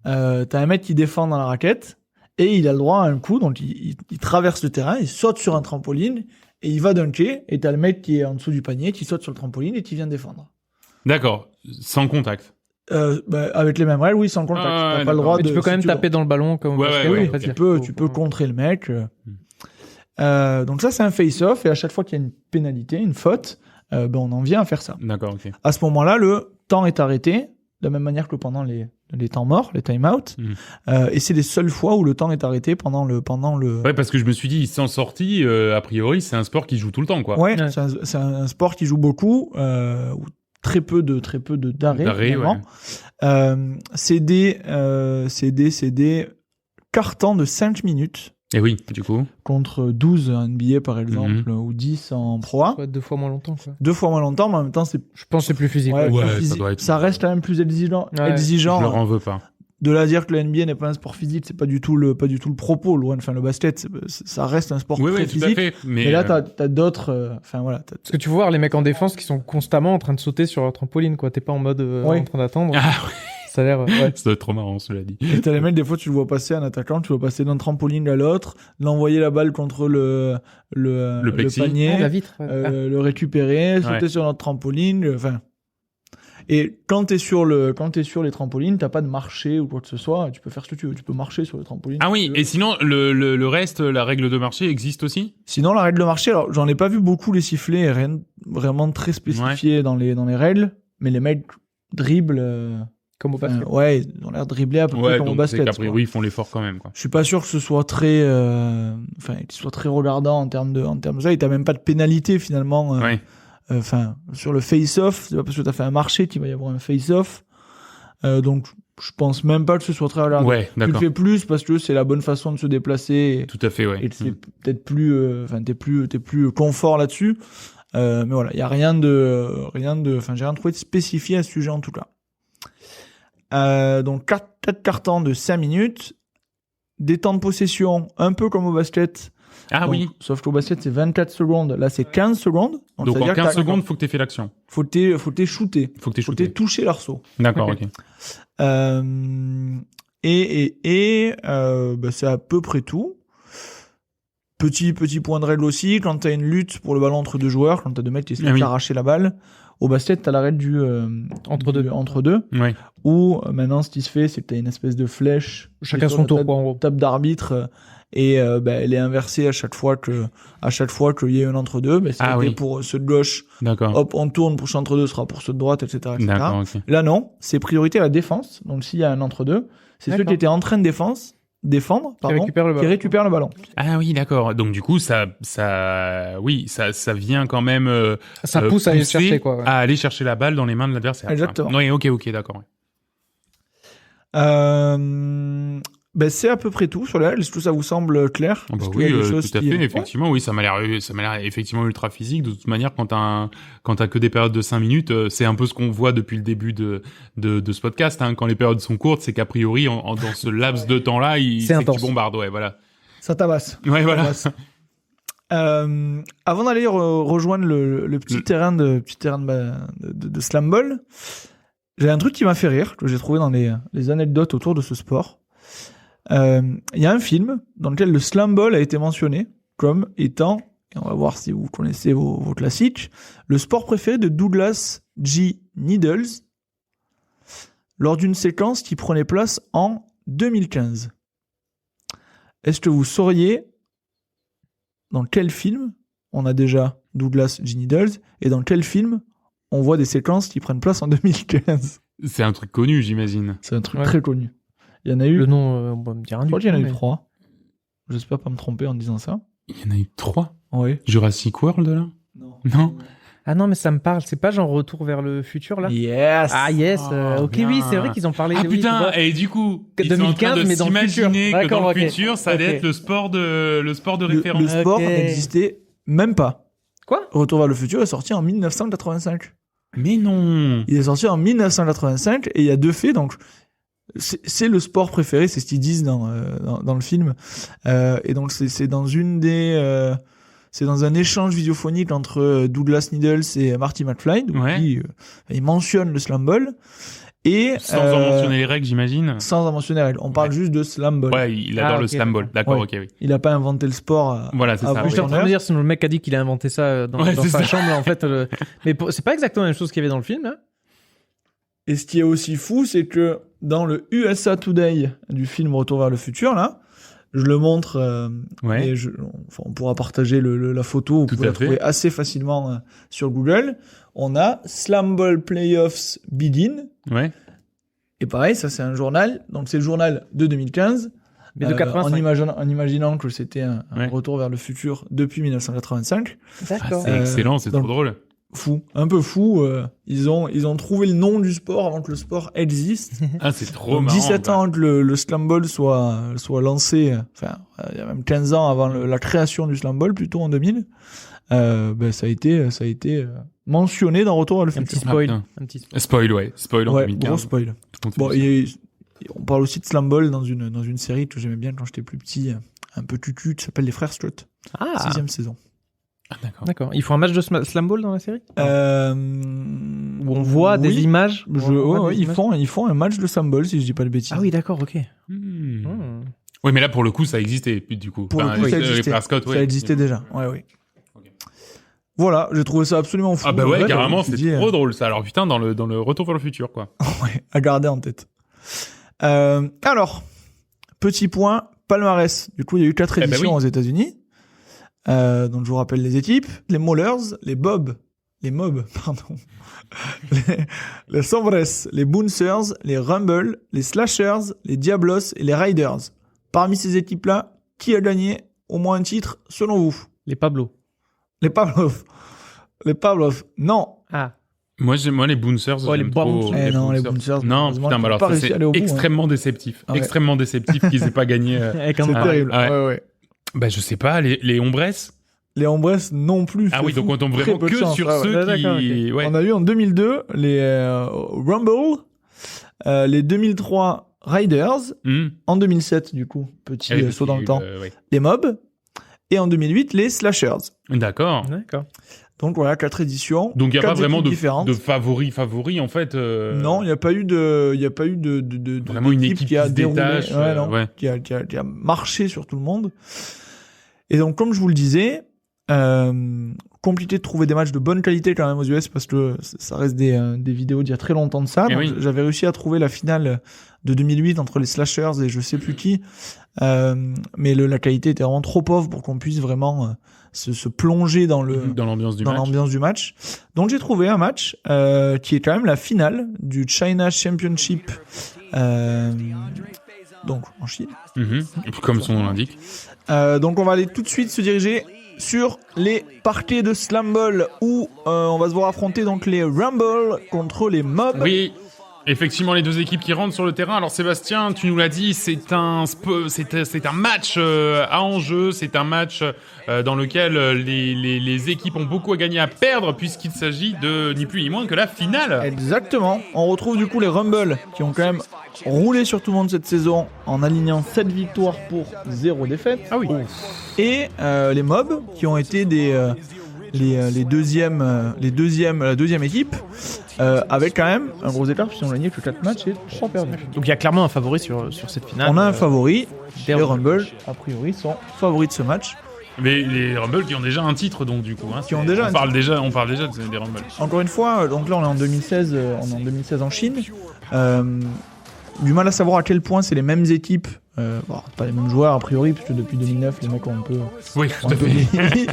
T'as un mec qui défend dans la raquette, et il a le droit à un coup, donc il traverse le terrain, il saute sur un trampoline, et il va dunker, et t'as le mec qui est en dessous du panier, qui saute sur le trampoline et qui vient défendre. D'accord. Sans contact. Avec les mêmes règles, oui, sans contact. Ah, ouais, T'as pas le droit Mais de. tu peux quand si même tu taper dans le ballon comme Ouais, basket, ouais, oui, en fait, tu il peux, faut- tu peux contrer le mec. Donc ça, c'est un face-off, et à chaque fois qu'il y a une pénalité, une faute, on en vient à faire ça. D'accord, ok. À ce moment-là, le temps est arrêté, de la même manière que pendant les temps morts, les time-out, et c'est les seules fois où le temps est arrêté pendant le. Ouais, parce que je me suis dit, ils sont sortis, a priori, c'est un sport qui joue tout le temps, quoi. Ouais, Ouais. c'est un sport qui joue beaucoup, où très peu d'arrêts. D'arrêt, finalement. C'est des cartons de 5 minutes Et oui, du coup. contre 12 en NBA par exemple, ou 10 en Pro A. Ouais, 2 fois moins longtemps, quoi. 2 fois moins longtemps, mais en même temps, c'est Je pense que c'est plus physique. ouais, ouais. Ouais, plus ça physique. doit être- Ça reste quand même plus exigeant. Ouais. Je leur en veux pas. De là à dire que le NBA n'est pas un sport physique, c'est pas du tout le propos. Loin, enfin le basket, ça reste un sport Oui, très oui, tout à physique. fait. Mais Mais là, t'as d'autres. Enfin voilà. Parce que tu vois voir les mecs en défense qui sont constamment en train de sauter sur leur trampoline, quoi. T'es pas en mode Ouais. en train d'attendre. Ah, Ça a l'air. Ouais. ça doit être trop marrant, cela dit. Et t'as les mecs, des fois, tu le vois passer en attaquant, tu le vois passer d'un trampoline à l'autre, l'envoyer la balle contre le plexi. panier, Ah, la vitre. Ouais. le récupérer, sauter Ouais. sur notre trampoline, enfin. Et quand t'es sur les trampolines, t'as pas de marcher ou quoi que ce soit, tu peux faire ce que tu veux, tu peux marcher sur le trampoline. Ah oui, et sinon, le reste, la règle de marché existe aussi? Sinon, la règle de marché, alors, j'en ai pas vu beaucoup les sifflets, rien de vraiment très spécifié dans les règles, mais les mecs dribblent, Comme au basket. ouais, ils ont l'air de dribbler à peu près Ouais, comme au donc c'est basket. qu'a quoi. priori, ils font l'effort quand même, quoi. Je suis pas sûr que ce soit très, qu'ils soient très regardants en termes de ça. Et t'as même pas de pénalité finalement. Ouais. Sur le face-off, c'est pas parce que t'as fait un marché qu'il va y avoir un face-off. Donc, je pense même pas que ce soit très regardant. Ouais, Tu le d'accord. fais plus parce que c'est la bonne façon de se déplacer Tout à fait, ouais. et que c'est peut-être plus, t'es plus confort là-dessus. Mais voilà, il y a rien de, j'ai rien trouvé de spécifié à ce sujet en tout cas. Donc 4 cartons de 5 minutes, des temps de possession un peu comme au basket. Ah Donc, oui. Sauf qu'au basket c'est 24 secondes, là c'est 15 secondes. Donc c'est-à-dire en que 15 t'as- secondes, faut que t'aies fait l'action. faut t'es shooté, Faut que t'aies faut t'es shooté. touché l'arceau. D'accord, Ok. ok. C'est à peu près tout. Petit point de règle aussi, quand t'as une lutte pour le ballon entre deux joueurs, quand t'as deux mecs qui essaient Ah oui. d'arracher la balle, au basket t'as la règle du entre deux, Ouais. où maintenant ce qui se fait c'est que t'as une espèce de flèche Chacun qui est son sur tour, la quoi, en gros. table d'arbitre et elle est inversée à chaque fois qu'il y ait un entre deux. C'est Ah oui. pour ceux de gauche, D'accord. hop on tourne pour ceux entre deux sera pour ceux de droite, etc. D'accord, ok. Là non, c'est priorité à la défense. Donc s'il y a un entre deux, c'est ceux D'accord. qui étaient en train de défendre, Qui récupère le qui ballon. récupèrent le ballon. Ah oui, d'accord. Donc du coup, ça vient quand même Ça pousse à aller le pousser chercher, quoi. Ouais. à aller chercher la balle dans les mains de l'adversaire. Exactement. Oui, ok, d'accord. Ouais. C'est à peu près tout sur les règles. Est-ce que ça vous semble clair? Ah bah Est-ce qu'il y oui, a des choses tout à qui- fait. Ouais. Effectivement, oui, ça m'a l'air effectivement ultra physique. De toute manière, quand t'as que des périodes de 5 minutes, c'est un peu ce qu'on voit depuis le début de ce podcast. Hein. Quand les périodes sont courtes, c'est qu'a priori, dans ce laps de temps-là, C'est que intense. tu bombardes. Ouais, voilà. Ça tabasse. Ouais, voilà. Avant d'aller rejoindre le petit terrain de slam ball, j'ai un truc qui m'a fait rire, que j'ai trouvé dans les anecdotes autour de ce sport. Il y a un film dans lequel le slam ball a été mentionné comme étant, et on va voir si vous connaissez vos classiques, le sport préféré de Douglas G. Needles lors d'une séquence qui prenait place en 2015. Est-ce que vous sauriez dans quel film on a déjà Douglas G. Needles et dans quel film on voit des séquences qui prennent place en 2015? C'est un truc connu, j'imagine. C'est un truc Ouais. très connu. Il y en a eu. Le nom, on va me dire un Je du crois qu'il y en a eu mais- 3. J'espère pas me tromper en disant ça. Il y en a eu 3. Oui. Jurassic World, là? Non. Ah non, mais ça me parle. C'est pas genre Retour vers le futur, là? Yes. Ah yes, ok, bien. oui, c'est vrai qu'ils ont parlé. Ah oui, tu putain, vois. et du coup, Que ils sont en train 2015, de mais dans le futur. s'imaginer que D'accord, dans ok. le futur, ça allait Ok. être le sport de Le référence. sport Ok. n'existait même pas. Quoi? Retour vers le futur est sorti en 1985. Mais non. Il est sorti en 1985 et il y a 2 faits. Donc, c'est le sport préféré, c'est ce qu'ils disent dans le film. Et donc, c'est dans c'est dans un échange vidéophonique entre Douglas Needles et Marty McFly. Donc, Ouais. il mentionne le slam ball. Et, Sans en mentionner les règles, j'imagine. sans en mentionner les règles. On parle juste de slam ball. Ouais, il adore Ah, le ok, slam ball. D'accord, Ouais. ok, oui. Il a pas inventé le sport. Voilà, c'est Ah, ça. oui, oui. Je suis en train de me dire, sinon le mec a dit qu'il a inventé ça dans, Ouais, dans c'est sa ça. chambre, en fait. Mais c'est pas exactement la même chose qu'il y avait dans le film, hein. Et ce qui est aussi fou, c'est que dans le USA Today du film Retour vers le futur, là, je le montre, Ouais. et on pourra partager la photo, vous Tout pouvez à la trouver fait. assez facilement sur Google. On a Slam Ball Playoffs Begin. Ouais. Et pareil, ça c'est un journal, donc c'est le journal de 2015. Mais de 85. En imaginant que c'était un Ouais. retour vers le futur depuis 1985. Ah, D'accord. c'est excellent, c'est donc- trop drôle. Fou, un peu fou. Ils ont trouvé le nom du sport avant que le sport existe. Ah, c'est trop Donc, marrant. 17 quoi. ans que le slam ball soit lancé, enfin, il y a même 15 ans avant la création du slam ball, plutôt en 2000, ça a été mentionné dans Retour vers le Un futur. petit spoil. Ah, putain. Un petit spoil. Spoil, ouais. Spoil en Ouais, 2015. gros spoil. Tout Bon, de suite. on parle aussi de slam ball dans une série que j'aimais bien quand j'étais plus petit, un peu cucu, qui s'appelle Les Frères Strutt, Ah, 6e saison. Ah, d'accord. d'accord. Ils font un match de slam ball dans la série? Où on voit oui, des images? ouais, On voit ouais, des ils images font un match de slam ball, si je dis pas de bêtises. Ah oui, d'accord, ok. Hmm. Hmm. Oui, mais là, pour le coup, ça existait, du coup. Pour le coup, ça les existait. frères Scott, Ça ouais. existait déjà. Ouais, oui. Ok. Voilà, j'ai trouvé ça absolument fou. Ah bah ouais, Ouais, carrément, je me c'est suis dit, trop drôle, ça. Alors, putain, dans le Retour vers le futur, quoi. ouais, à garder en tête. Alors, petit point, palmarès. Du coup, il y a eu 4 Eh ben éditions oui. aux États-Unis. Donc, je vous rappelle les équipes. Les Maulers, les Mobs, pardon. les Sombres, les Bouncers, les Rumble, les Slashers, les Diablos et les Riders. Parmi ces équipes-là, qui a gagné au moins un titre, selon vous? Les Pablo. Les Pavlov. Les Pavlov. Non. Ah. Moi, les Bouncers. Ouais, les j'aime trop, Bouncers. Non, les Bouncers. Non, malheureusement, putain, ils bah ont alors, pas ça, réussi c'est à aller au bout, hein. extrêmement déceptif. Ah ouais. Extrêmement déceptif qu'ils aient pas gagné. Avec un C'est Ah, terrible. ouais. Ouais. Bah, je sais pas, les Ombres. Les Ombres non plus. Ah c'est oui, donc fou. on tombe Très vraiment peu de que chance. sur Ouais, ouais. ceux d'accord, qui. Ouais. On a eu en 2002 les Rumble, les 2003 Riders, Hmm. en 2007 du coup, petit Ah oui, parce saut dans qu'il le y a eu temps, ouais. les Mobs, et en 2008 les Slashers. D'accord. D'accord. Donc voilà, 4 éditions. Donc il y a pas 4 vraiment équipes différentes. de favoris en fait. Non, il n'y a pas eu de Vraiment une d'équipe équipe qui a qui se déroulé, détache, ouais, non, ouais. qui a marché sur tout le monde. Et donc, comme je vous le disais, compliqué de trouver des matchs de bonne qualité quand même aux US parce que ça reste des vidéos d'il y a très longtemps de ça. Eh Donc, oui. j'avais réussi à trouver la finale de 2008 entre les Slashers et je sais plus qui. Mais la qualité était vraiment trop pauvre pour qu'on puisse vraiment se plonger dans l'ambiance du match. l'ambiance du match. Donc j'ai trouvé un match qui est quand même la finale du China Championship donc en Chine. Mhm. Comme son nom l'indique. Donc on va aller tout de suite se diriger sur les parquets de Slam Ball où on va se voir affronter donc les Rumble contre les Mobs. Oui. Effectivement, les deux équipes qui rentrent sur le terrain. Alors Sébastien, tu nous l'as dit, c'est un match à enjeu, c'est un match dans lequel les équipes ont beaucoup à gagner à perdre puisqu'il s'agit de ni plus ni moins que la finale. Exactement. On retrouve du coup les Rumble qui ont quand même roulé sur tout le monde cette saison en alignant 7 victoires pour 0 défaite. Ah oui. Et les Mobs qui ont été la deuxième équipe avec quand même un gros écart puisqu'ils ont gagné que 4 matchs et 3 perdus. Donc il y a clairement un favori sur cette finale. On a un favori. des Les Rumble. Rumble, a priori, sont favoris de ce match. Mais les Rumble qui ont déjà un titre donc du coup. Hein, Qui ont déjà on parle déjà des Rumble. Encore une fois, donc là on est en 2016, en Chine. Du mal à savoir à quel point c'est les mêmes équipes, bon, pas les mêmes joueurs a priori, puisque depuis 2009 les mecs ont un peu, Oui, ont tout un à peu fait. vieilli.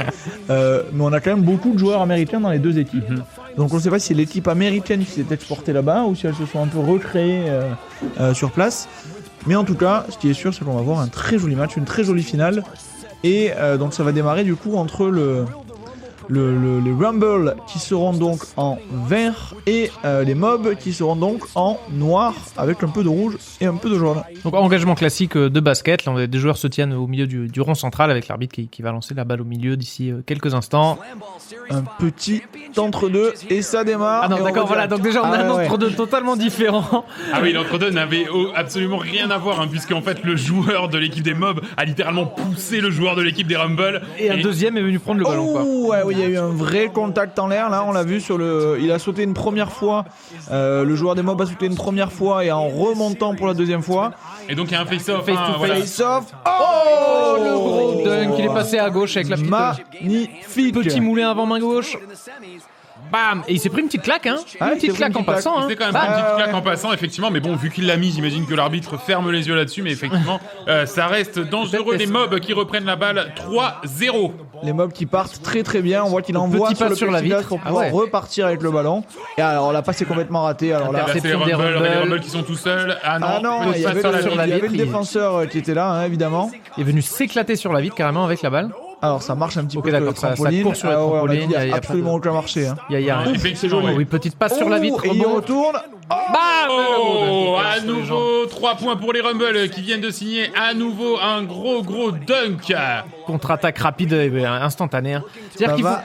Mais on a quand même beaucoup de joueurs américains dans les deux équipes. Mhm. Donc on ne sait pas si c'est l'équipe américaine qui s'est exportée là-bas ou si elles se sont un peu recréées sur place. Mais en tout cas, ce qui est sûr, c'est qu'on va avoir un très joli match, une très jolie finale. Et donc ça va démarrer du coup entre les Rumble qui seront donc en vert et les mobs qui seront donc en noir avec un peu de rouge et un peu de jaune. Donc engagement classique de basket, là des joueurs se tiennent au milieu du rond central avec l'arbitre qui va lancer la balle au milieu d'ici quelques instants. Un petit entre-deux et ça démarre. Ah non d'accord, voilà, donc déjà on a un entre-deux totalement différent. Ah oui, l'entre-deux n'avait absolument rien à voir, puisqu'en fait le joueur de l'équipe des mobs a littéralement poussé le joueur de l'équipe des Rumble. Et un deuxième est venu prendre le ballon, quoi. Ouais, oui, il y a eu un vrai contact en l'air, là on l'a vu il a sauté une première fois, le joueur des mobs a sauté une première fois et en remontant pour la deuxième fois. Et donc il y a un face-off. Face-off. Oh, le gros dunk, il est passé à gauche avec la petite magnifique petit moulin avant main gauche. Bam! Et il s'est pris une petite claque, hein. Une petite claque en passant, hein. C'est quand même une petite claque en passant, effectivement. Mais bon, vu qu'il l'a mis, j'imagine que l'arbitre ferme les yeux là-dessus. Mais effectivement, ça reste dangereux. Les mobs qui reprennent la balle 3-0. Les mobs qui partent très très bien. On voit qu'il envoie sur la vitre pour pouvoir repartir avec le ballon. Et alors la passe est complètement ratée. Alors là, c'est les Rumble qui sont tout seuls. Ah non, il y avait le défenseur qui était là, hein, évidemment. Il est venu s'éclater sur la vitre carrément avec la balle. Alors ça marche un petit peu sur le ça trampoline. court sur le trampoline, il n'y a absolument aucun marché. Hein. Il y a oui, petite passe sur la vitre. Et il retourne. À nouveau 3 points pour les Rumble qui viennent de signer à nouveau un gros dunk. Contre-attaque rapide et instantanée.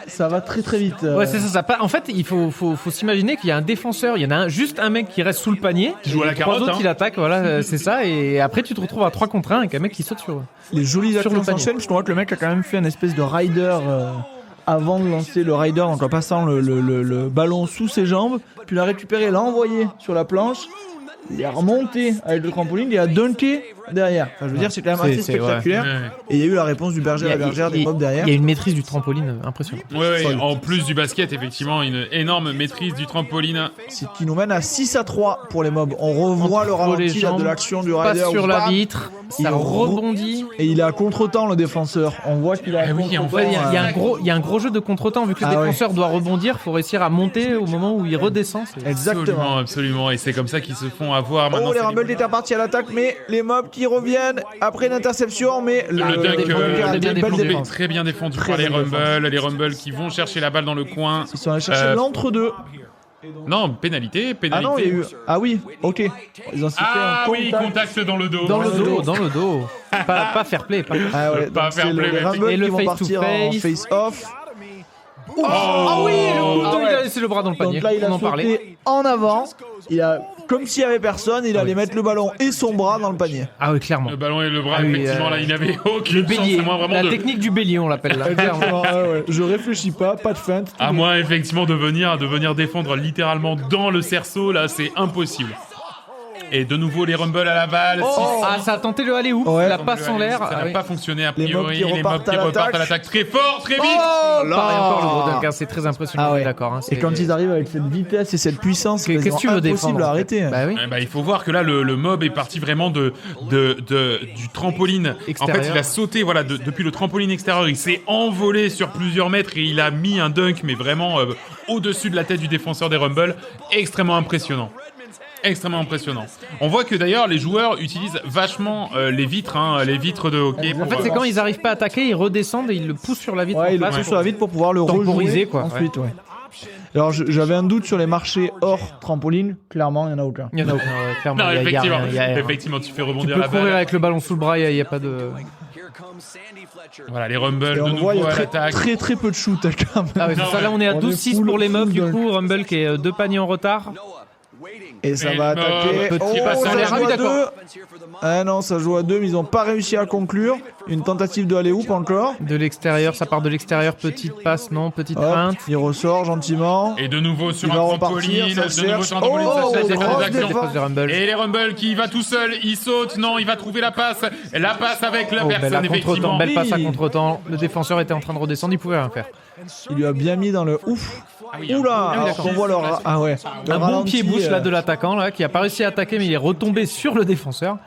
Ça va très très vite. Ouais, c'est ça. En fait, il faut s'imaginer qu'il y a un défenseur, il y en a juste un mec qui reste sous le panier, qui joue à la carotte, 3 autres qui l'attaquent, voilà, c'est ça. Et après, tu te retrouves à 3 contre 1 avec un mec qui saute sur. Les jolies actions s'enchaînent, parce qu'on voit que le mec a quand même fait une espèce de rider avant de lancer le rider, donc en passant le ballon sous ses jambes, puis l'a récupéré, l'a envoyé sur la planche, il a remonté avec le trampoline, il a dunké derrière. Enfin, je veux dire, c'est quand même assez spectaculaire. Ouais. Et il y a eu la réponse du berger à la bergère des mobs derrière. Il y a une maîtrise du trampoline impressionnante. Ouais, en plus du basket, effectivement, une énorme maîtrise du trampoline. C'est qui nous mène à 6-3 pour les mobs. On revoit le ralenti de l'action du rider. Passe sur la vitre, ça rebondit. Et il est à contre-temps, le défenseur. On voit qu'il a il y a un gros jeu de contre-temps. Vu que le défenseur doit rebondir, il faut réussir à monter au moment où il redescend. Exactement. Absolument. Et c'est comme ça qu'ils se font avoir. Maintenant, les Rumble étaient partis à l'attaque, mais les mobs qui reviennent après une interception, mais le dunk très bien défendu par les Rumble. Les Rumble qui vont chercher la balle dans le coin. Ils sont allés chercher l'entre-deux. Non, pénalité. Ah non, il y a eu... Ah oui, ok. Ils ont cité contact dans le dos. Dans le dos. Pas fair play. Pas fair play. Les Rumble qui vont partir en face-off. Il a laissé le bras dans le panier. Donc là, il a sauté en avant. Il a, comme s'il y avait personne, il allait mettre le ballon et son bras dans le panier. Ah oui, clairement. Le ballon et le bras, effectivement, là, il n'avait aucune chance. La technique du bélier, on l'appelle là. Je réfléchis pas de feinte. À moi, effectivement, de venir défendre littéralement dans le cerceau, là, c'est impossible. Et de nouveau les Rumble à la balle. Ça a tenté le aller-où la passe en l'air. Ça n'a pas fonctionné a priori. Les mobs qui repartent à l'attaque très fort, très vite. Pareil encore le gros dunk, c'est très impressionnant. D'accord. Et quand ils arrivent avec cette vitesse et cette puissance, c'est impossible à arrêter. Il faut voir que là le mob est parti vraiment du trampoline extérieur. En fait, il a sauté depuis le trampoline extérieur, il s'est envolé sur plusieurs mètres et il a mis un dunk mais vraiment au-dessus de la tête du défenseur des Rumble, extrêmement impressionnant. On voit que d'ailleurs les joueurs utilisent vachement les vitres de hockey. En fait, c'est quand ils arrivent pas à attaquer, ils redescendent et ils le poussent sur la vitre. Ils le poussent sur la vitre pour pouvoir le rejouer ensuite. Alors j'avais un doute sur les marchés hors trampoline. Clairement, il y en a aucun. Clairement. Non, effectivement, tu fais rebondir la balle. Tu peux courir avec le ballon sous le bras, il y a pas de. Voilà, les Rumble de nouveau à l'attaque. Très très peu de shoot quand même. Ah ouais, c'est ça, là on est à 12-6 pour les mobs, du coup Rumble qui est 2 paniers en retard. Et ça va attaquer. Ça joue à 2. Ah non, ça joue à 2, mais ils n'ont pas réussi à conclure. Une tentative de aller-hoop encore. De l'extérieur, ça part de l'extérieur. Petite passe, petite feinte. Il ressort gentiment. Et de nouveau sur un trampoline. Et les Rumble qui va tout seul. Il saute. Non, il va trouver la passe. La passe avec la personne, effectivement. Belle passe à contre-temps. Le défenseur était en train de redescendre. Il pouvait rien faire. Il lui a bien mis dans le ouf. Oula, on voit leur... un bon pied-bouche là de l'attaquant là qui a pas réussi à attaquer mais il est retombé sur le défenseur.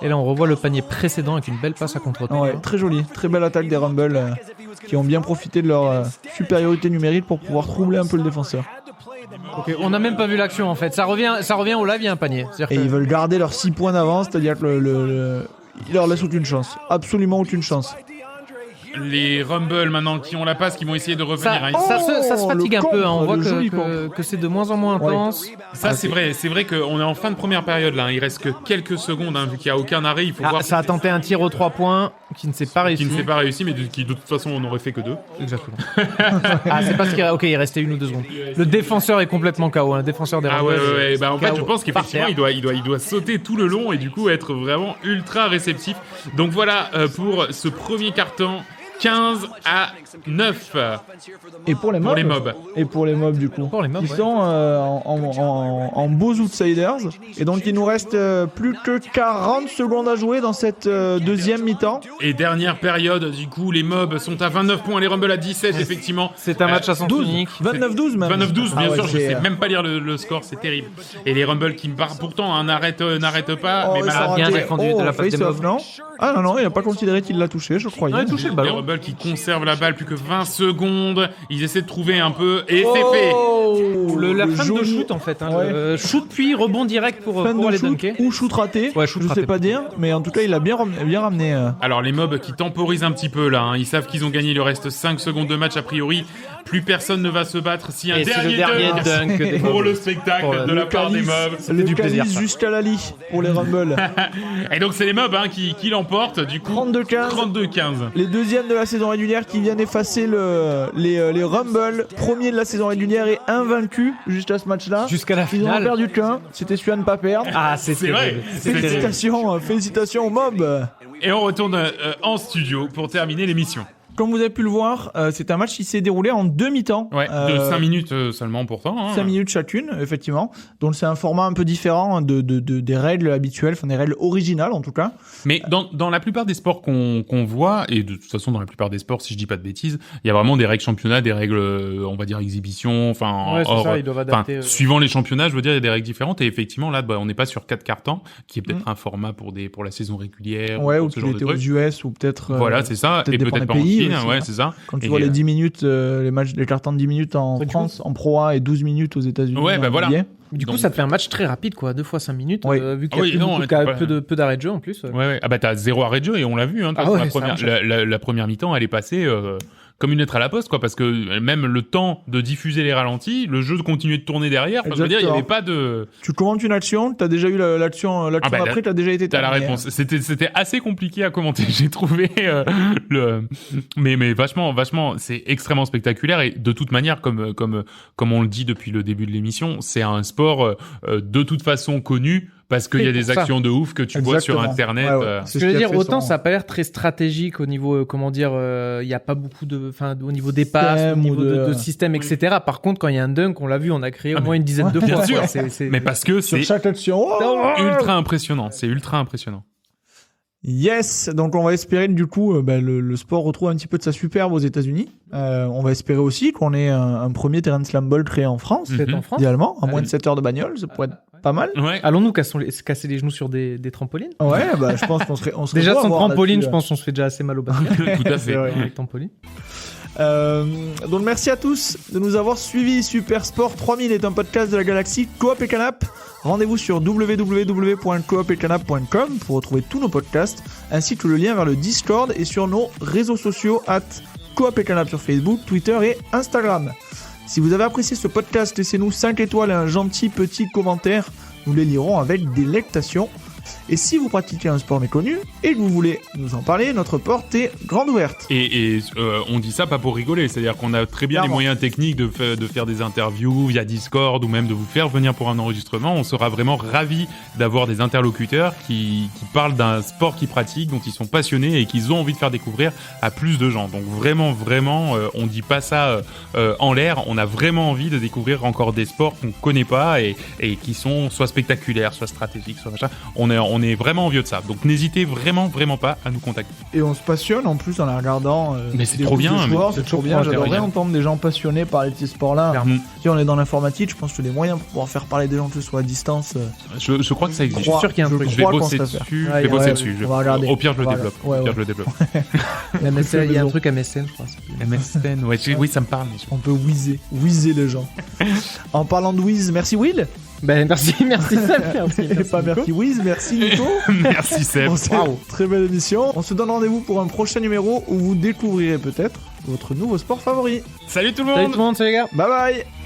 Et là on revoit le panier précédent avec une belle passe à contre-temps. Très jolie, très belle attaque des Rumble qui ont bien profité de leur supériorité numérique pour pouvoir troubler un peu le défenseur. Ok, on n'a même pas vu l'action en fait. Ça revient au live, il y a un panier. Et ils veulent garder leurs 6 points d'avance, c'est-à-dire que ils leur laissent aucune chance. Absolument aucune chance. Les Rumble maintenant qui ont la passe, qui vont essayer de revenir. Ça se fatigue un peu, hein. On voit joli que c'est de moins en moins intense. Ça c'est vrai qu'on est en fin de première période là. Il reste que quelques secondes vu qu'il n'y a aucun arrêt. Il faut voir. Ça a tenté un tir aux 3 points qui ne s'est pas réussi. Mais qui de toute façon on n'aurait fait que 2. Exactement. C'est parce il restait 1 ou 2 secondes. Le défenseur est complètement KO, le défenseur des Rumble. Ouais. Bah en fait je pense qu'effectivement il doit sauter tout le long et du coup être vraiment ultra réceptif. Donc voilà pour ce premier carton. 15-9. Et pour les mobs. Et pour les mobs du coup. Ils sont en beaux outsiders. Et donc il nous reste plus que 40 secondes à jouer dans cette deuxième mi-temps. Et dernière période, du coup les mobs sont à 29 points, les Rumble à 17 effectivement. C'est un match à sens unique. 29-12 même. 29-12 bien sûr, je sais même pas lire le score, c'est terrible. Et les Rumble qui pourtant n'arrêtent pas. Mais bien défendu de la part des mobs. Non, il n'a pas considéré qu'il l'a touché, je croyais. Il a touché le ballon. Rumble qui conserve la balle, plus que 20 secondes. Ils essaient de trouver un peu et c'est fait. La fin de shoot en fait. Shoot puis rebond direct pour aller dunker. Ou shoot raté. Je sais pas dire, mais en tout cas il a bien ramené. Alors les mobs qui temporisent un petit peu là. Ils savent qu'ils ont gagné. Il leur reste 5 secondes de match a priori. Plus personne ne va se battre si un dernier dunk pour le spectacle de la part des mobs. C'est du plaisir. Juste à la lit pour les Rumble. Et donc c'est les mobs qui l'emportent du coup. 32-15. Les deuxièmes de la saison régulière qui viennent effacer les Rumble, premier de la saison régulière et invaincus juste à ce match-là. Jusqu'à la finale. Ils n'ont perdu qu'un, c'était celui à ne pas perdre. C'est vrai. Félicitations aux mobs. Et on retourne en studio pour terminer l'émission. Comme vous avez pu le voir, c'est un match qui s'est déroulé en 2 mi-temps. Ouais, de 5 minutes seulement pourtant. 5 minutes chacune, effectivement. Donc c'est un format un peu différent des règles habituelles, enfin des règles originales en tout cas. Mais dans la plupart des sports qu'on voit, et de toute façon dans la plupart des sports, si je dis pas de bêtises, il y a vraiment des règles championnat, des règles, on va dire exhibition, ils doivent adapter. Suivant les championnats, je veux dire, il y a des règles différentes. Et effectivement là, on n'est pas sur 4 cartons, qui est peut-être un format pour la saison régulière. Ouais, ou ce genre qu'il de était aux US ou peut-être. Voilà, c'est ça. Et peut-être pas en Chine. Ouais, c'est ça. Quand tu vois les 10 minutes, les cartons de 10 minutes en France, en Pro A et 12 minutes aux États-Unis. Ouais, voilà. Du coup, ça te fait un match très rapide, quoi. 2 fois 5 minutes, vu qu'il y a peu d'arrêt de jeu en plus. Ouais. Ah bah t'as 0 arrêt de jeu et on l'a vu. La première mi-temps, elle est passée comme une lettre à la poste, quoi, parce que même le temps de diffuser les ralentis, le jeu continuait de tourner derrière. Enfin, je veux dire, il y avait pas de. Tu commentes une action, t'as déjà eu l'action après, t'as déjà été. T'as la réponse. C'était assez compliqué à commenter. J'ai trouvé mais vachement, c'est extrêmement spectaculaire et de toute manière, comme on le dit depuis le début de l'émission, c'est un sport de toute façon connu. Parce qu'il y a des actions de ouf que tu vois sur Internet. Ce que je veux dire, autant ça a pas l'air très stratégique au niveau, il y a pas beaucoup au niveau des passes, au niveau de système, etc. Par contre, quand il y a un dunk, on l'a vu, on a créé au moins une dizaine de fois. Bien sûr. Mais parce que c'est sur chaque action, ultra impressionnant. C'est ultra impressionnant. Yes, donc on va espérer du coup le sport retrouve un petit peu de sa superbe aux États-Unis. On va espérer aussi qu'on ait un premier terrain de slam ball créé en France, idéalement, à moins de 7 heures de bagnole, ça pourrait être pas mal. Ouais. Allons-nous casser les genoux sur des trampolines? Ouais, je pense qu'on serait déjà sans trampoline, je pense qu'on se fait déjà assez mal au basket. Tout à fait. Avec trampoline. Donc merci à tous de nous avoir suivis. Super Sport 3000 est un podcast de la galaxie Coop et Canap. Rendez-vous sur www.coopetcanap.com pour retrouver tous nos podcasts ainsi que le lien vers le Discord et sur nos réseaux sociaux @Coop et Canap sur Facebook, Twitter et Instagram. Si vous avez apprécié ce podcast, laissez-nous 5 étoiles et un gentil petit commentaire. Nous les lirons avec délectation. Et si vous pratiquez un sport méconnu et que vous voulez nous en parler, notre porte est grande ouverte. Et on dit ça pas pour rigoler, c'est-à-dire qu'on a très bien les moyens techniques de faire des interviews via Discord ou même de vous faire venir pour un enregistrement. On sera vraiment ravis d'avoir des interlocuteurs qui parlent d'un sport qu'ils pratiquent, dont ils sont passionnés et qu'ils ont envie de faire découvrir à plus de gens. Donc vraiment, on dit pas ça en l'air. On a vraiment envie de découvrir encore des sports qu'on connaît pas et qui sont soit spectaculaires, soit stratégiques, soit machin. On est vraiment envieux de ça. Donc n'hésitez vraiment pas à nous contacter. Et on se passionne en plus en la regardant. Mais c'est trop bien. C'est trop bien. J'adorerais entendre des gens passionnés parler de ces sports-là. Si on est dans l'informatique, je pense que les moyens pour pouvoir faire parler des gens que ce soit à distance. Je crois que ça existe. Je suis sûr qu'il y a un truc. Je vais bosser dessus. Au pire, je le développe. Ouais. Au pire, je le développe. Il y a un truc à MSN, je crois. MSN, ouais, oui, ça me parle. Mais On peut whizzer les gens. En parlant de whiz, merci Will. Ben merci Seb, Et pas merci Wiz, merci Nico. Merci Seb. Très belle émission. On se donne rendez-vous pour un prochain numéro où vous découvrirez peut-être votre nouveau sport favori. Salut tout le monde. Salut les gars. Bye bye.